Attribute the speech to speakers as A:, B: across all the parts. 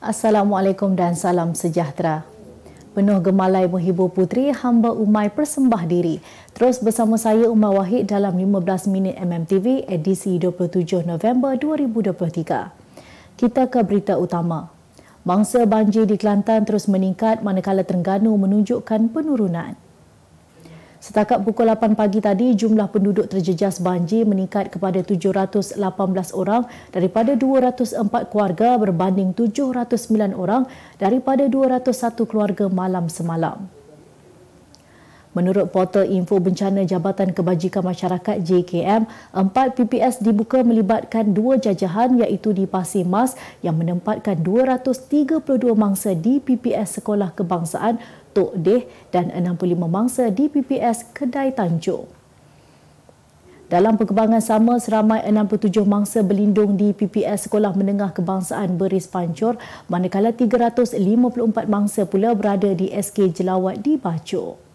A: Assalamualaikum dan salam sejahtera. Penuh gemalai menghibur puteri hamba Umay persembah diri. Terus bersama saya Umar Wahid dalam 15 minit MMTV edisi 27 November 2023. Kita ke berita utama. Mangsa banjir di Kelantan terus meningkat manakala Terengganu menunjukkan penurunan. Setakat pukul 8 pagi tadi, jumlah penduduk terjejas banjir meningkat kepada 718 orang daripada 204 keluarga berbanding 709 orang daripada 201 keluarga malam semalam. Menurut portal info bencana Jabatan Kebajikan Masyarakat JKM, 4 PPS dibuka melibatkan 2 jajahan iaitu di Pasir Mas yang menempatkan 232 mangsa di PPS Sekolah Kebangsaan Tok Deh dan 65 mangsa di PPS Kedai Tanjung. Dalam perkembangan sama, seramai 67 mangsa berlindung di PPS Sekolah Menengah Kebangsaan Beris Pancur, manakala 354 mangsa pula berada di SK Jelawat di Bacok.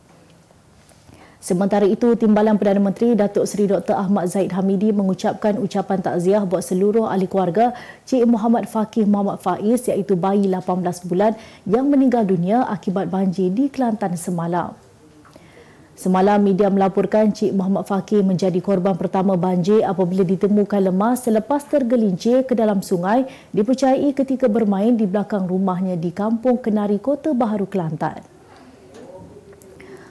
A: Sementara itu, Timbalan Perdana Menteri Datuk Seri Dr. Ahmad Zahid Hamidi mengucapkan ucapan takziah buat seluruh ahli keluarga Cik Muhammad Fakih Muhammad Faiz iaitu bayi 18 bulan yang meninggal dunia akibat banjir di Kelantan semalam. Semalam, media melaporkan Cik Muhammad Fakih menjadi korban pertama banjir apabila ditemukan lemas selepas tergelincir ke dalam sungai dipercayai ketika bermain di belakang rumahnya di Kampung Kenari, Kota Baharu, Kelantan.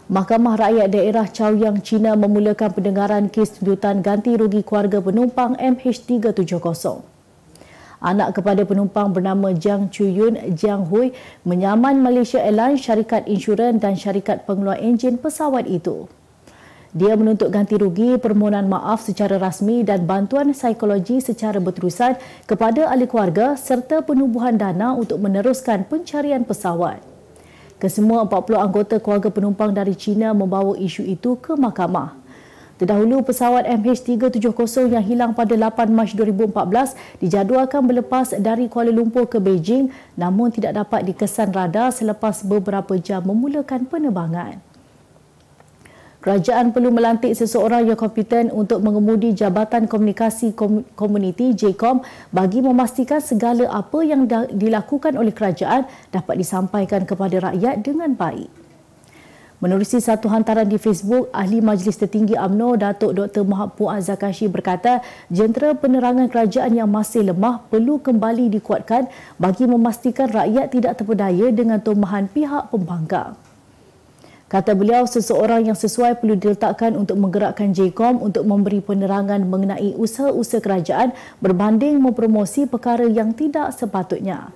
A: Mahkamah Rakyat Daerah Chaoyang, China memulakan pendengaran kes tuntutan ganti rugi keluarga penumpang MH370. Anak kepada penumpang bernama Jiang Chuyun Jiang Hui menyaman Malaysia Airlines, syarikat insurans dan syarikat pengeluar enjin pesawat itu. Dia menuntut ganti rugi, permohonan maaf secara rasmi dan bantuan psikologi secara berterusan kepada ahli keluarga serta penubuhan dana untuk meneruskan pencarian pesawat. Kesemua 40 anggota keluarga penumpang dari China membawa isu itu ke mahkamah. Terdahulu, pesawat MH370 yang hilang pada 8 Mac 2014 dijadualkan berlepas dari Kuala Lumpur ke Beijing namun tidak dapat dikesan radar selepas beberapa jam memulakan penerbangan. Kerajaan perlu melantik seseorang yang kompeten untuk mengemudi Jabatan Komunikasi Komuniti JKOM bagi memastikan segala apa yang dilakukan oleh kerajaan dapat disampaikan kepada rakyat dengan baik. Menerusi satu hantaran di Facebook, Ahli Majlis Tertinggi UMNO Datuk Dr. Puan Zakashi berkata jentera penerangan kerajaan yang masih lemah perlu kembali dikuatkan bagi memastikan rakyat tidak terpedaya dengan tomahan pihak pembangkang. Kata beliau, seseorang yang sesuai perlu diletakkan untuk menggerakkan JKOM untuk memberi penerangan mengenai usaha-usaha kerajaan berbanding mempromosi perkara yang tidak sepatutnya.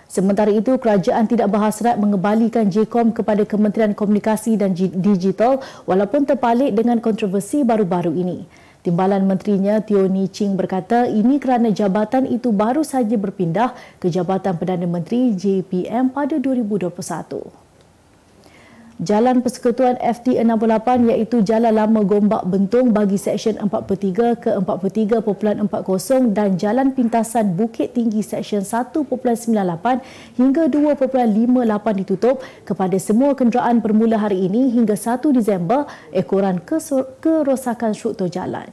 A: Sementara itu, kerajaan tidak berhasrat mengembalikan JKOM kepada Kementerian Komunikasi dan Digital walaupun terpalit dengan kontroversi baru-baru ini. Timbalan Menterinya Teo Ni Ching berkata ini kerana jabatan itu baru saja berpindah ke Jabatan Perdana Menteri JPM pada 2021. Jalan Persekutuan FT68 iaitu Jalan Lama Gombak Bentung bagi Seksyen 43 ke 43.40 dan Jalan Pintasan Bukit Tinggi Seksyen 1.98 hingga 2.58 ditutup kepada semua kenderaan bermula hari ini hingga 1 Disember ekoran kerosakan struktur jalan.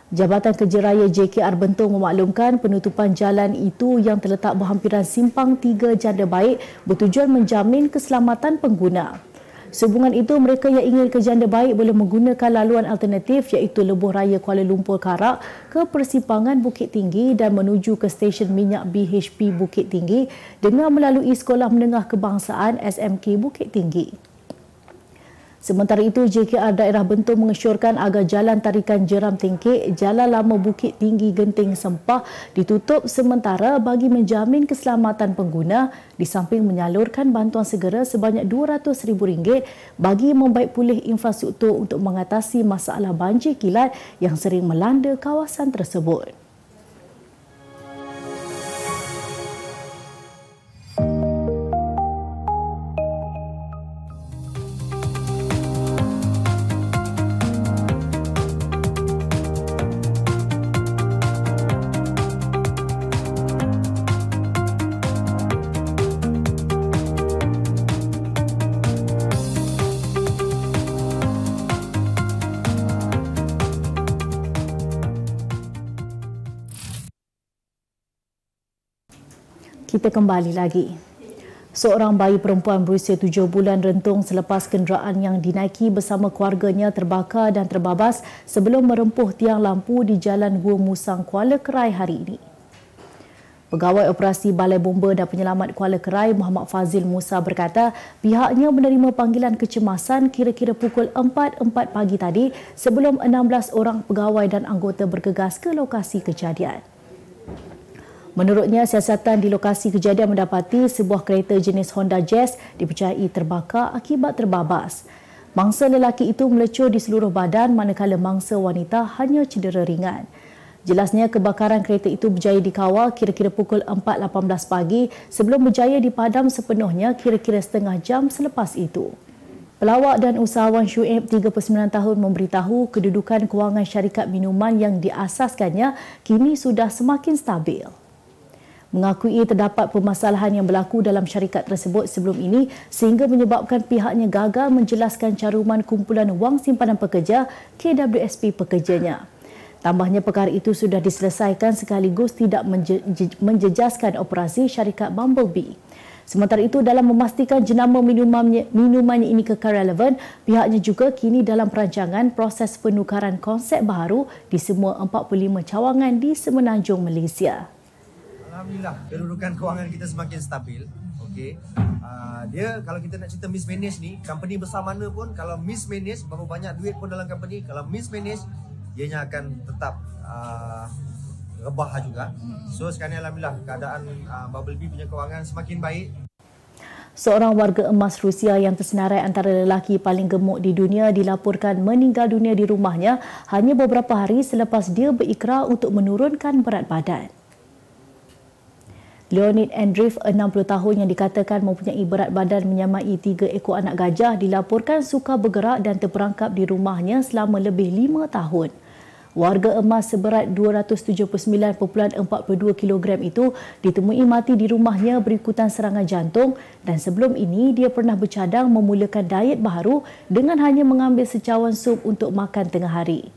A: Jabatan Kerja Raya JKR Bentung memaklumkan penutupan jalan itu yang terletak berhampiran Simpang 3 Janda Baik bertujuan menjamin keselamatan pengguna. Sehubungan itu, mereka yang ingin ke Janda Baik boleh menggunakan laluan alternatif iaitu Lebuh Raya Kuala Lumpur Karak ke Persimpangan Bukit Tinggi dan menuju ke stesen minyak BHP Bukit Tinggi dengan melalui Sekolah Menengah Kebangsaan SMK Bukit Tinggi. Sementara itu, JKR Daerah Bentung mengesyorkan agar Jalan Tarikan Jeram Tengkek, Jalan Lama Bukit Tinggi Genting Sempah ditutup sementara bagi menjamin keselamatan pengguna di samping menyalurkan bantuan segera sebanyak RM200,000 bagi membaik pulih infrastruktur untuk mengatasi masalah banjir kilat yang sering melanda kawasan tersebut. Kita kembali lagi. Seorang bayi perempuan berusia 7 bulan rentung selepas kenderaan yang dinaiki bersama keluarganya terbakar dan terbabas sebelum merempuh tiang lampu di Jalan Gua Musang, Kuala Kerai hari ini. Pegawai Operasi Balai Bomba dan Penyelamat Kuala Kerai, Muhammad Fazil Musa berkata pihaknya menerima panggilan kecemasan kira-kira pukul 4.04 pagi tadi sebelum 16 orang pegawai dan anggota bergegas ke lokasi kejadian. Menurutnya, siasatan di lokasi kejadian mendapati sebuah kereta jenis Honda Jazz dipercayai terbakar akibat terbabas. Mangsa lelaki itu melecur di seluruh badan manakala mangsa wanita hanya cedera ringan. Jelasnya kebakaran kereta itu berjaya dikawal kira-kira pukul 4.18 pagi sebelum berjaya dipadam sepenuhnya kira-kira setengah jam selepas itu. Pelawak dan usahawan Syuib 39 tahun memberitahu kedudukan kewangan syarikat minuman yang diasaskannya kini sudah semakin stabil. Mengakui terdapat permasalahan yang berlaku dalam syarikat tersebut sebelum ini sehingga menyebabkan pihaknya gagal menjelaskan caruman kumpulan wang simpanan pekerja KWSP pekerjanya. Tambahnya perkara itu sudah diselesaikan sekaligus tidak menjejaskan operasi syarikat Bumblebee. Sementara itu, dalam memastikan jenama minumannya ini kekal relevan, pihaknya juga kini dalam perancangan proses penukaran konsep baharu di semua 45 cawangan di Semenanjung Malaysia.
B: Alhamdulillah, kedudukan kewangan kita semakin stabil. Okey. Dia kalau kita nak cerita mismanage ni, company besar mana pun kalau mismanage, berapa banyak duit pun dalam company, kalau mismanage, ianya akan tetap rebah juga. So sekarang alhamdulillah keadaan Bumblebee punya kewangan semakin baik.
A: Seorang warga emas Rusia yang tersenarai antara lelaki paling gemuk di dunia dilaporkan meninggal dunia di rumahnya hanya beberapa hari selepas dia berikrar untuk menurunkan berat badan. Leonid Andreev, 60 tahun yang dikatakan mempunyai berat badan menyamai 3 ekor anak gajah dilaporkan sukar bergerak dan terperangkap di rumahnya selama lebih 5 tahun. Warga emas seberat 279.42 kg itu ditemui mati di rumahnya berikutan serangan jantung dan sebelum ini dia pernah bercadang memulakan diet baharu dengan hanya mengambil secawan sup untuk makan tengah hari.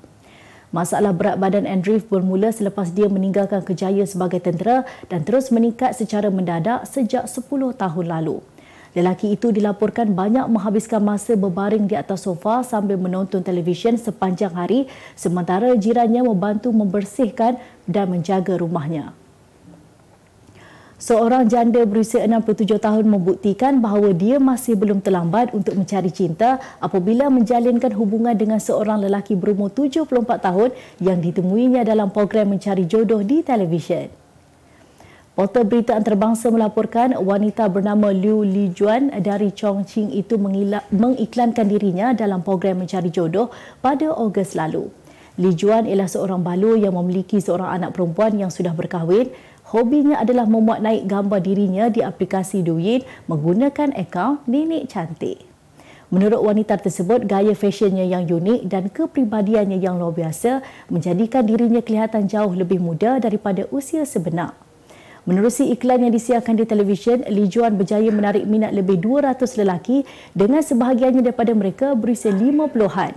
A: Masalah berat badan Andreev bermula selepas dia meninggalkan kerjaya sebagai tentera dan terus meningkat secara mendadak sejak 10 tahun lalu. Lelaki itu dilaporkan banyak menghabiskan masa berbaring di atas sofa sambil menonton televisyen sepanjang hari sementara jirannya membantu membersihkan dan menjaga rumahnya. Seorang janda berusia 67 tahun membuktikan bahawa dia masih belum terlambat untuk mencari cinta apabila menjalinkan hubungan dengan seorang lelaki berumur 74 tahun yang ditemuinya dalam program mencari jodoh di televisyen. Portal berita antarabangsa melaporkan wanita bernama Liu Lijuan dari Chongqing itu mengiklankan dirinya dalam program mencari jodoh pada Ogos lalu. Lijuan ialah seorang balur yang memiliki seorang anak perempuan yang sudah berkahwin. Hobinya adalah memuat naik gambar dirinya di aplikasi Douyin menggunakan akaun Nenek Cantik. Menurut wanita tersebut, gaya fashionnya yang unik dan kepribadiannya yang luar biasa menjadikan dirinya kelihatan jauh lebih muda daripada usia sebenar. Menerusi iklan yang disiarkan di televisyen, Lijuan berjaya menarik minat lebih 200 lelaki dengan sebahagiannya daripada mereka berusia 50-an.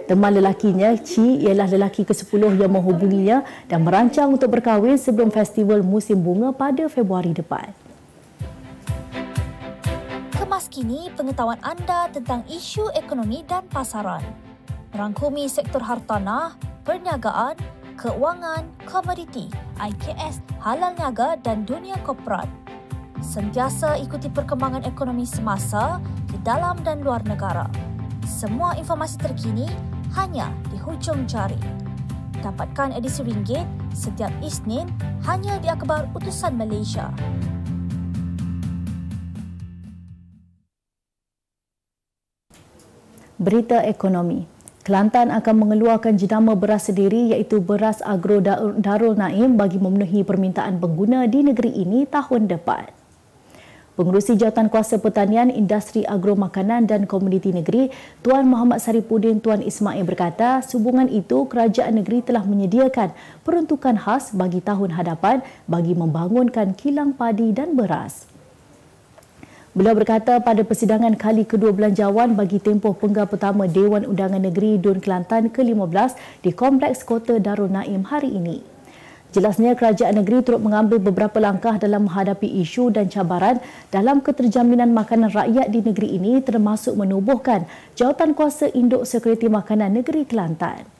A: Teman lelakinya, Chi, ialah lelaki ke-10 yang menghubunginya dan merancang untuk berkahwin sebelum festival musim bunga pada Februari depan.
C: Kemas kini pengetahuan anda tentang isu ekonomi dan pasaran. Merangkumi sektor hartanah, perniagaan, keuangan, komoditi, IKS, halal niaga dan dunia korporat. Sentiasa ikuti perkembangan ekonomi semasa di dalam dan luar negara. Semua informasi terkini hanya di hujung jari. Dapatkan edisi ringgit setiap Isnin hanya di Akhbar Utusan Malaysia.
A: Berita ekonomi. Kelantan akan mengeluarkan jenama beras sendiri iaitu beras Agro Darul Naim bagi memenuhi permintaan pengguna di negeri ini tahun depan. Pengerusi Jawatankuasa Pertanian, Industri Agro Makanan dan Komoditi Negeri, Tuan Muhammad Saripudin Tuan Ismail berkata, sehubungan itu kerajaan negeri telah menyediakan peruntukan khas bagi tahun hadapan bagi membangunkan kilang padi dan beras. Beliau berkata pada persidangan kali kedua belanjawan bagi tempoh penggal pertama Dewan Undangan Negeri Dun Kelantan ke-15 di Kompleks Kota Darul Naim hari ini. Jelasnya kerajaan negeri turut mengambil beberapa langkah dalam menghadapi isu dan cabaran dalam keterjaminan makanan rakyat di negeri ini, termasuk menubuhkan Jawatankuasa Induk Sekuriti Makanan Negeri Kelantan.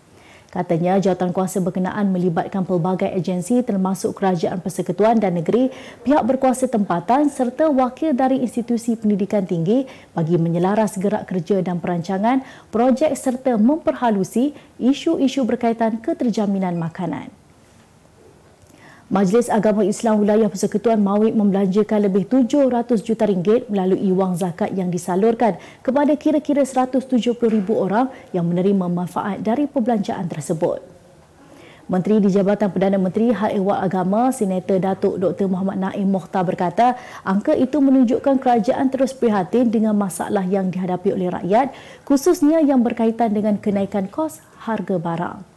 A: Katanya jawatankuasa berkenaan melibatkan pelbagai agensi termasuk Kerajaan Persekutuan dan Negeri, pihak berkuasa tempatan serta wakil dari institusi pendidikan tinggi bagi menyelaras gerak kerja dan perancangan projek serta memperhalusi isu-isu berkaitan keterjaminan makanan. Majlis Agama Islam Wilayah Persekutuan Mawib membelanjakan lebih RM700 juta melalui wang zakat yang disalurkan kepada kira-kira 170,000 orang yang menerima manfaat dari perbelanjaan tersebut. Menteri di Jabatan Perdana Menteri Hal Ehwal Agama, Senator Datuk Dr. Muhammad Naim Mokhtar berkata, angka itu menunjukkan kerajaan terus prihatin dengan masalah yang dihadapi oleh rakyat, khususnya yang berkaitan dengan kenaikan kos harga barang.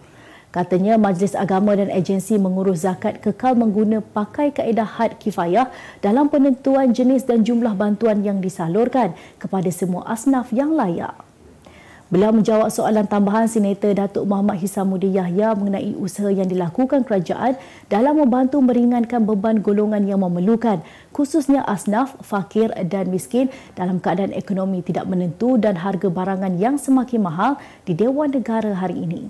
A: Katanya Majlis Agama dan agensi mengurus zakat kekal mengguna pakai kaedah had kifayah dalam penentuan jenis dan jumlah bantuan yang disalurkan kepada semua asnaf yang layak. Beliau menjawab soalan tambahan Senator Datuk Muhammad Hisamuddin Yahya mengenai usaha yang dilakukan kerajaan dalam membantu meringankan beban golongan yang memerlukan, khususnya asnaf, fakir dan miskin dalam keadaan ekonomi tidak menentu dan harga barangan yang semakin mahal di Dewan Negara hari ini.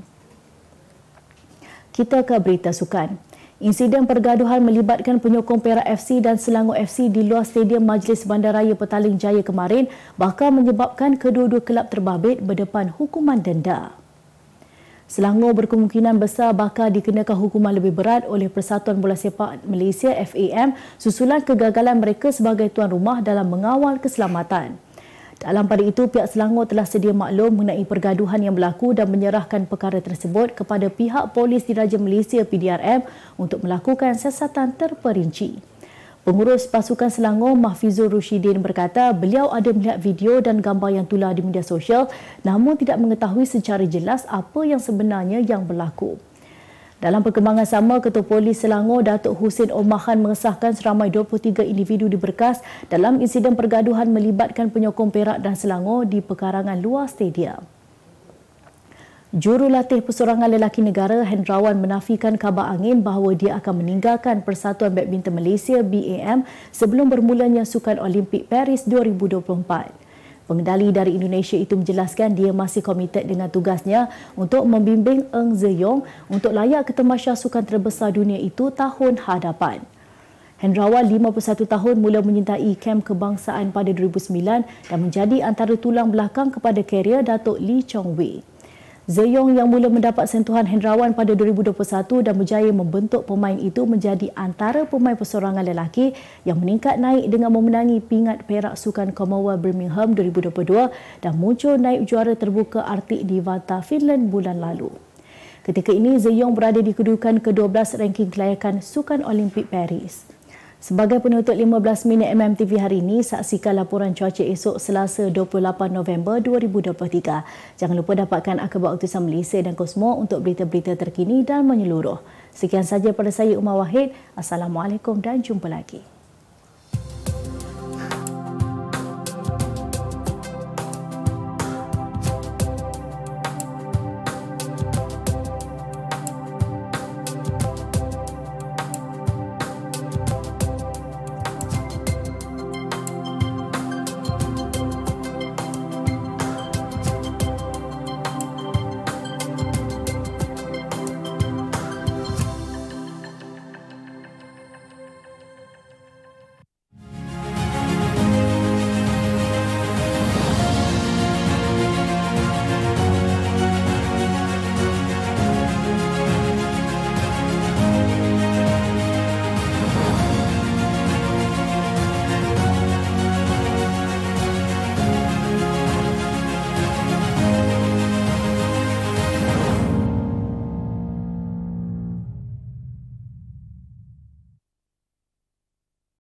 A: Kita ke berita sukan. Insiden pergaduhan melibatkan penyokong Perak FC dan Selangor FC di luar Stadium Majlis Bandaraya Petaling Jaya kemarin bakal menyebabkan kedua-dua kelab terbabit berdepan hukuman denda. Selangor berkemungkinan besar bakal dikenakan hukuman lebih berat oleh Persatuan Bola Sepak Malaysia FAM susulan kegagalan mereka sebagai tuan rumah dalam mengawal keselamatan. Dalam pada itu, pihak Selangor telah sedia maklum mengenai pergaduhan yang berlaku dan menyerahkan perkara tersebut kepada pihak Polis Diraja Malaysia PDRM untuk melakukan siasatan terperinci. Pengurus pasukan Selangor Mahfizul Rushidin berkata beliau ada melihat video dan gambar yang tular di media sosial namun tidak mengetahui secara jelas apa yang sebenarnya yang berlaku. Dalam perkembangan sama, Ketua Polis Selangor Datuk Husin Omar Khan mengesahkan seramai 23 individu diberkas dalam insiden pergaduhan melibatkan penyokong Perak dan Selangor di pekarangan luar stadium. Jurulatih Persorangan Lelaki Negara Hendrawan menafikan kabar angin bahawa dia akan meninggalkan Persatuan Badminton Malaysia BAM sebelum bermulanya Sukan Olimpik Paris 2024. Pengendali dari Indonesia itu menjelaskan dia masih komited dengan tugasnya untuk membimbing Eng Zeyong untuk layak ke tamasya sukan terbesar dunia itu tahun hadapan. Hendrawan, 51 tahun, mula menyertai kem kebangsaan pada 2009 dan menjadi antara tulang belakang kepada karier Datuk Lee Chong Wei. Zeyong yang mula mendapat sentuhan Hendrawan pada 2021 dan berjaya membentuk pemain itu menjadi antara pemain persorangan lelaki yang meningkat naik dengan memenangi pingat perak Sukan Commonwealth Birmingham 2022 dan muncul naib juara terbuka Arctic di Vata, Finland bulan lalu. Ketika ini, Zeyong berada di kedudukan ke-12 ranking kelayakan Sukan Olimpik Paris. Sebagai penutup 15 minit MMTV hari ini, saksikan laporan cuaca esok Selasa 28 November 2023. Jangan lupa dapatkan akhbar utusan Malaysia dan Kosmo untuk berita-berita terkini dan menyeluruh. Sekian saja pada saya Umar Wahid. Assalamualaikum dan jumpa lagi.